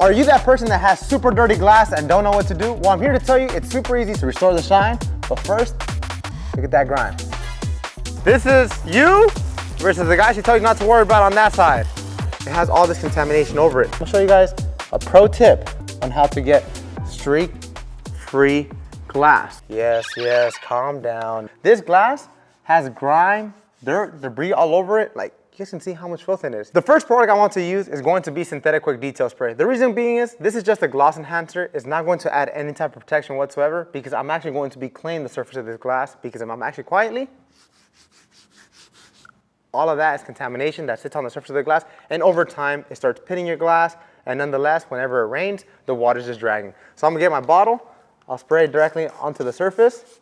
Are you that person that has super dirty glass and don't know what to do? Well, I'm here to tell you it's super easy to restore the shine, but first, look at that grime. This is you versus the guy she told you not to worry about on that side. It has all this contamination over it. I'll show you guys a pro tip on how to get streak-free glass. Yes, calm down. This glass has grime, dirt, debris all over it. Like, you guys can see how much filth it is. The first product I want to use is going to be Synthetic Quick Detail Spray. The reason being is, this is just a gloss enhancer. It's not going to add any type of protection whatsoever because I'm actually going to be cleaning the surface of this glass because if I'm actually quietly, all of that is contamination that sits on the surface of the glass, and over time, it starts pitting your glass, and nonetheless, whenever it rains, the water's just dragging. So I'm gonna get my bottle, I'll spray it directly onto the surface,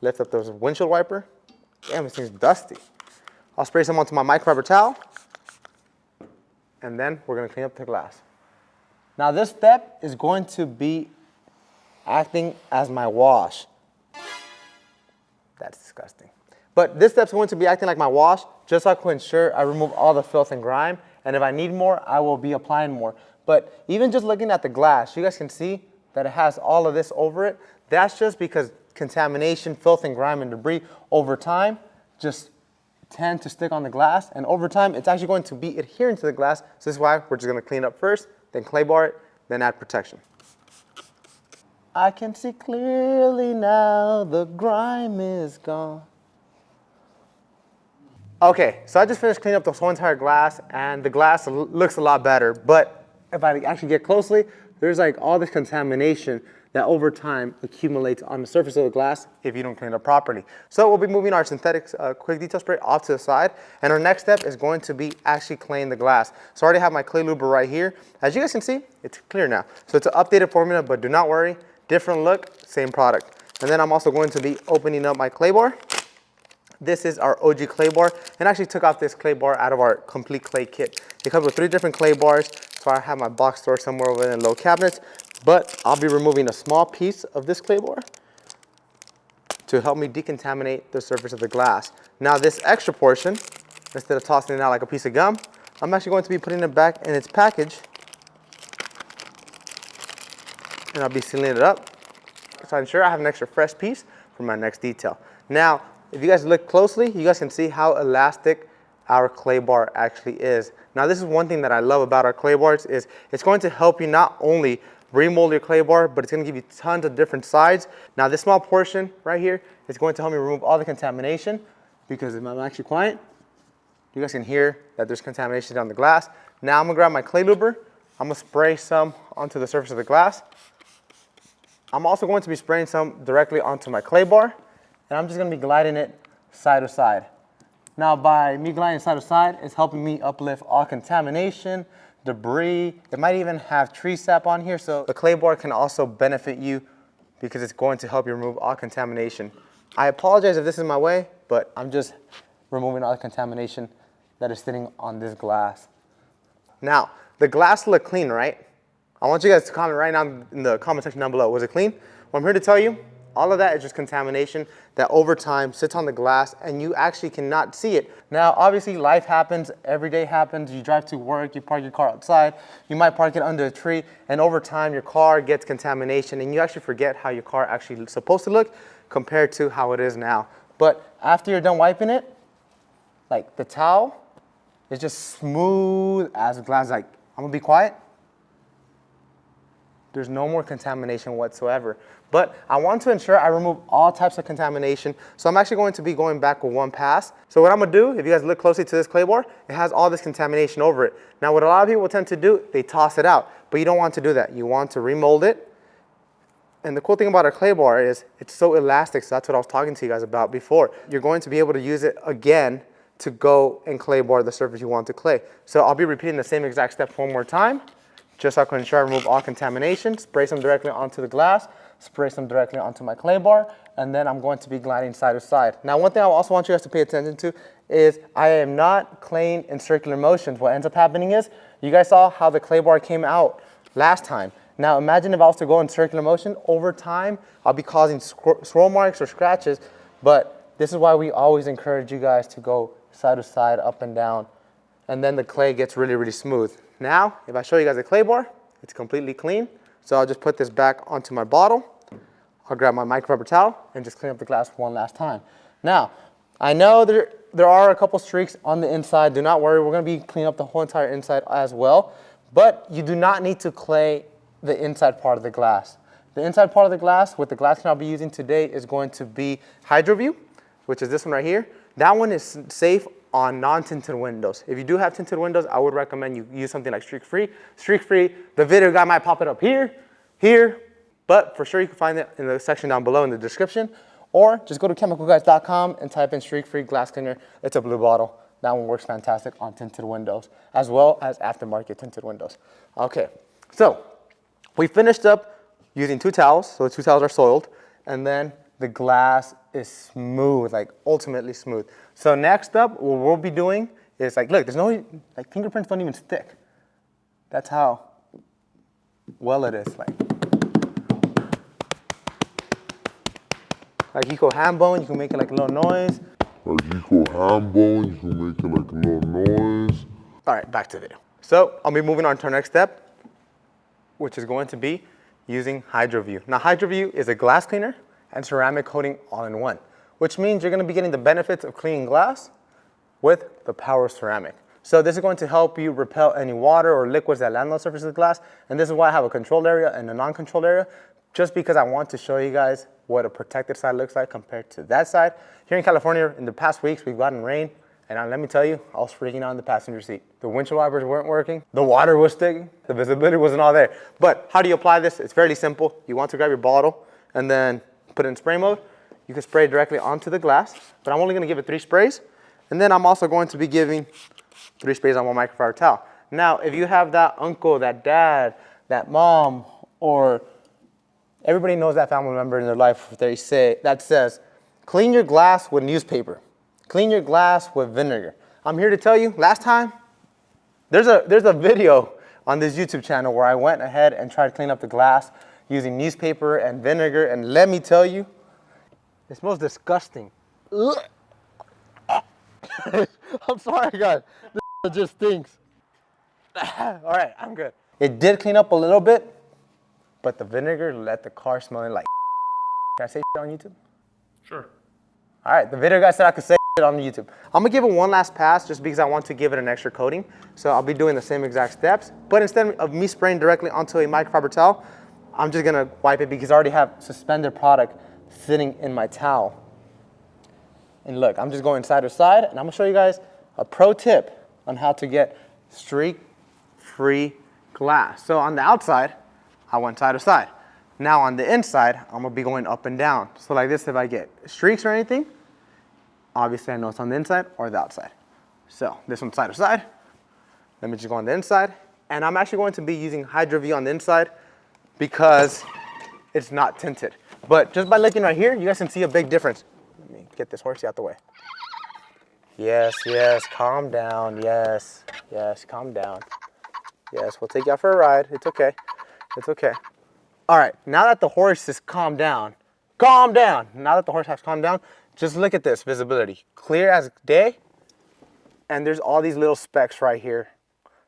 lift up the windshield wiper. Damn, this thing's dusty. I'll spray some onto my microfiber towel, and then we're gonna clean up the glass. Now this step is going to be acting as my wash. That's disgusting. But this step's going to be acting like my wash, just so I can ensure I remove all the filth and grime, and if I need more, I will be applying more. But even just looking at the glass, you guys can see that it has all of this over it. That's just because contamination, filth and grime and debris over time just tend to stick on the glass, and over time it's actually going to be adhering to the glass. So this is why we're just going to clean it up first, then clay bar it, then add protection. I can see clearly now, the grime is gone. Okay, so I just finished cleaning up the whole entire glass, and the glass looks a lot better, but if I actually get closely, there's like all this contamination that over time accumulates on the surface of the glass if you don't clean it up properly. So we'll be moving our synthetic quick detail spray off to the side, and our next step is going to be actually cleaning the glass. So I already have my clay Luber right here. As you guys can see, it's clear now. So it's an updated formula, but do not worry, different look, same product. And then I'm also going to be opening up my clay bar. This is our OG clay bar, and I actually took off this clay bar out of our complete clay kit. It comes with 3 different clay bars, so I have my box stored somewhere over there in low cabinets. But I'll be removing a small piece of this clay bar to help me decontaminate the surface of the glass. Now this extra portion, instead of tossing it out like a piece of gum, I'm actually going to be putting it back in its package, and I'll be sealing it up so I ensure I have an extra fresh piece for my next detail. Now, if you guys look closely, you guys can see how elastic our clay bar actually is. Now this is one thing that I love about our clay bars is it's going to help you not only remold your clay bar, but it's going to give you tons of different sides. Now this small portion right here is going to help me remove all the contamination, because if I'm actually quiet, you guys can hear that there's contamination on the glass. Now I'm going to grab my clay Luber, I'm going to spray some onto the surface of the glass. I'm also going to be spraying some directly onto my clay bar, and I'm just going to be gliding it side to side. Now by me gliding side to side, it's helping me uplift all contamination, debris. It might even have tree sap on here, so the clay bar can also benefit you because it's going to help you remove all contamination. I apologize if this is in my way, but I'm just removing all the contamination that is sitting on this glass. Now, the glass look clean, right? I want you guys to comment right now in the comment section down below. Was it clean? Well, I'm here to tell you, all of that is just contamination that over time sits on the glass and you actually cannot see it. Now, obviously life happens, every day happens. You drive to work, you park your car outside, you might park it under a tree, and over time your car gets contamination and you actually forget how your car actually is supposed to look compared to how it is now. But after you're done wiping it, like the towel is just smooth as glass. Like, I'm gonna be quiet. There's no more contamination whatsoever. But I want to ensure I remove all types of contamination. So I'm actually going to be going back with one pass. So what I'm gonna do, if you guys look closely to this clay bar, it has all this contamination over it. Now what a lot of people tend to do, they toss it out, but you don't want to do that. You want to remold it. And the cool thing about our clay bar is it's so elastic, so that's what I was talking to you guys about before. You're going to be able to use it again to go and clay bar the surface you want to clay. So I'll be repeating the same exact steps one more time, just so I can ensure I remove all contamination, spray some directly onto the glass, spray some directly onto my clay bar, and then I'm going to be gliding side to side. Now, one thing I also want you guys to pay attention to is I am not claying in circular motions. What ends up happening is, you guys saw how the clay bar came out last time. Now, imagine if I was to go in circular motion, over time, I'll be causing swirl marks or scratches, but this is why we always encourage you guys to go side to side, up and down, and then the clay gets really, really smooth. Now, if I show you guys a clay bar, It's completely clean. So I'll just put this back onto my bottle. I'll grab my microfiber towel and just clean up the glass one last time. Now, I know there are a couple streaks on the inside. Do not worry, we're gonna be cleaning up the whole entire inside as well. But you do not need to clay the inside part of the glass. The inside part of the glass, with the glass cleaner I'll be using today, is going to be HydroView, which is this one right here. That one is safe on non-tinted windows. If you do have tinted windows, I would recommend you use something like streak-free. Streak-free, the video guy might pop it up here, but for sure you can find it in the section down below in the description. Or just go to chemicalguys.com and type in streak-free glass cleaner. It's a blue bottle. That one works fantastic on tinted windows, as well as aftermarket tinted windows. Okay, so we finished up using 2 towels. So the 2 towels are soiled, and then the glass is smooth, like ultimately smooth. So next up, what we'll be doing is like, look, there's no, like fingerprints don't even stick. That's how well it is. Like you go ham bone, you can make it like a little noise. Like you go ham bone, you can make it like a little noise. All right, back to the video. So I'll be moving on to our next step, which is going to be using HydroView. Now HydroView is a glass cleaner and ceramic coating all in one, which means you're gonna be getting the benefits of cleaning glass with the power of ceramic. So this is going to help you repel any water or liquids that land on the surface of the glass. And this is why I have a controlled area and a non-controlled area, just because I want to show you guys what a protected side looks like compared to that side. Here in California, in the past weeks, we've gotten rain. And let me tell you, I was freaking out in the passenger seat. The windshield wipers weren't working. The water was sticking. The visibility wasn't all there. But how do you apply this? It's fairly simple. You want to grab your bottle and then put it in spray mode. You can spray directly onto the glass, but I'm only gonna give it 3 sprays. And then I'm also going to be giving 3 sprays on my microfiber towel. Now, if you have that uncle, that dad, that mom, or everybody knows that family member in their life that says, clean your glass with newspaper. Clean your glass with vinegar. I'm here to tell you, last time, there's a video on this YouTube channel where I went ahead and tried to clean up the glass using newspaper and vinegar, and let me tell you, it smells disgusting. I'm sorry guys, this just stinks. All right, I'm good. It did clean up a little bit, but the vinegar let the car smell like. Can I say on YouTube? Sure. All right, the video guy said I could say on YouTube. I'm gonna give it one last pass just because I want to give it an extra coating. So I'll be doing the same exact steps, but instead of me spraying directly onto a microfiber towel, I'm just gonna wipe it because I already have suspended product sitting in my towel. And look, I'm just going side to side, and I'm gonna show you guys a pro tip on how to get streak-free glass. So on the outside, I went side to side. Now on the inside, I'm gonna be going up and down. So like this, if I get streaks or anything, obviously I know it's on the inside or the outside. So this one's side to side. Let me just go on the inside. And I'm actually going to be using HydroView on the inside because it's not tinted. But just by looking right here, you guys can see a big difference. Let me get this horsey out the way. Yes, yes, calm down, yes, yes, calm down. Yes, we'll take you out for a ride, it's okay, it's okay. All right, now that the horse is calmed down, now that the horse has calmed down, just look at this visibility. Clear as day, and there's all these little specks right here.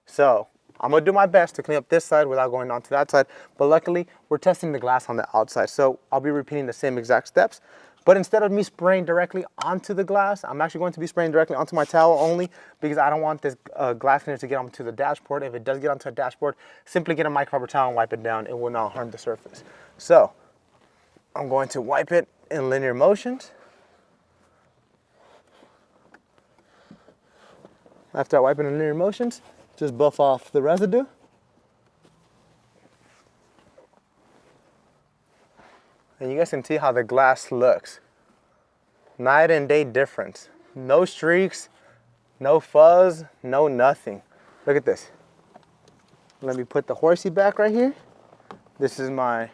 So I'm gonna do my best to clean up this side without going onto that side, but luckily we're testing the glass on the outside. So I'll be repeating the same exact steps, but instead of me spraying directly onto the glass, I'm actually going to be spraying directly onto my towel only because I don't want this glass cleaner to get onto the dashboard. If it does get onto the dashboard, simply get a microfiber towel and wipe it down. It will not harm the surface. So I'm going to wipe it in linear motions. After I wipe it in linear motions, just buff off the residue. And you guys can see how the glass looks. Night and day difference. No streaks, no fuzz, no nothing. Look at this. Let me put the horsey back right here. This is my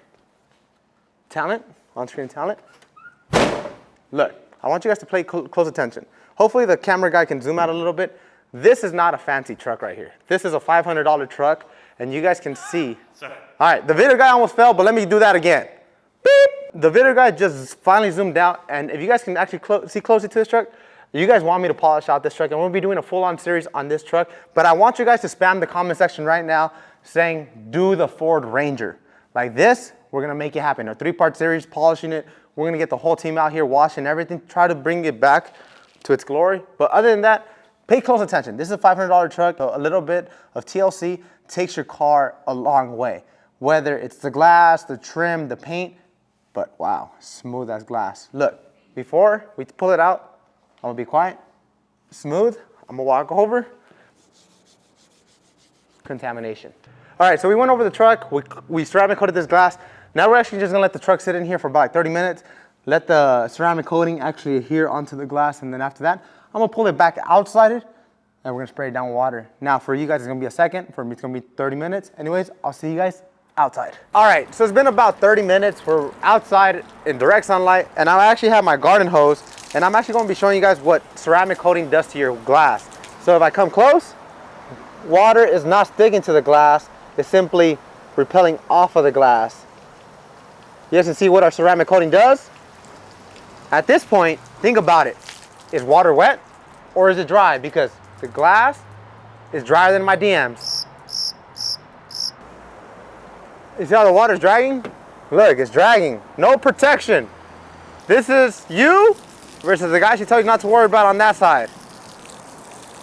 talent, on-screen talent. Look, I want you guys to pay close attention. Hopefully the camera guy can zoom out a little bit. This is not a fancy truck right here. This is a $500 truck, and you guys can see. Sorry. All right, the video guy almost fell, but let me do that again. Beep. The video guy just finally zoomed out, and if you guys can actually see closer to this truck, you guys want me to polish out this truck, and we'll be doing a full-on series on this truck, but I want you guys to spam the comment section right now saying, do the Ford Ranger. Like this, we're gonna make it happen. A 3-part series, polishing it. We're gonna get the whole team out here washing everything, try to bring it back to its glory. But other than that, pay close attention. This is a $500 truck. A little bit of TLC takes your car a long way. Whether it's the glass, the trim, the paint, but wow, smooth as glass. Look, before we pull it out, I'm gonna be quiet, smooth. I'm gonna walk over. Contamination. All right, so we went over the truck. We ceramic coated this glass. Now we're actually just gonna let the truck sit in here for about like 30 minutes. Let the ceramic coating actually adhere onto the glass, and then after that, I'm gonna pull it back outside it, and we're gonna spray it down with water. Now for you guys, it's gonna be a second. For me, it's gonna be 30 minutes. Anyways, I'll see you guys outside. All right, so it's been about 30 minutes. We're outside in direct sunlight, and I actually have my garden hose, and I'm actually gonna be showing you guys what ceramic coating does to your glass. So if I come close, water is not sticking to the glass. It's simply repelling off of the glass. You guys can see what our ceramic coating does. At this point, think about it. Is water wet or is it dry? Because the glass is drier than my DMs. You see how the water's dragging? Look, it's dragging. No protection. This is you versus the guy she told you not to worry about on that side.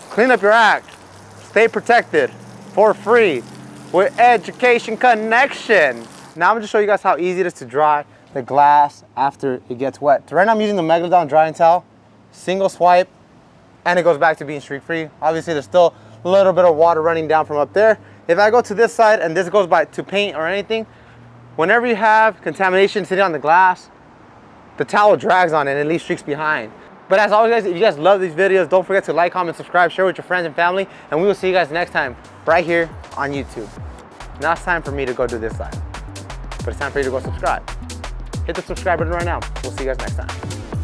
Clean up your act. Stay protected for free with education connection. Now I'm gonna show you guys how easy it is to dry the glass after it gets wet. So right now I'm using the 𝗹𝗲𝗿𝗍 drying towel, single swipe, and it goes back to being streak free. Obviously there's still a little bit of water running down from up there. If I go to this side and this goes by to paint or anything, whenever you have contamination sitting on the glass, the towel drags on it and it leaves streaks behind. But as always guys, if you guys love these videos, don't forget to like, comment, subscribe, share with your friends and family, and we will see you guys next time right here on YouTube. Now it's time for me to go do this side. But it's time for you to go subscribe. Hit the subscribe button right now. We'll see you guys next time.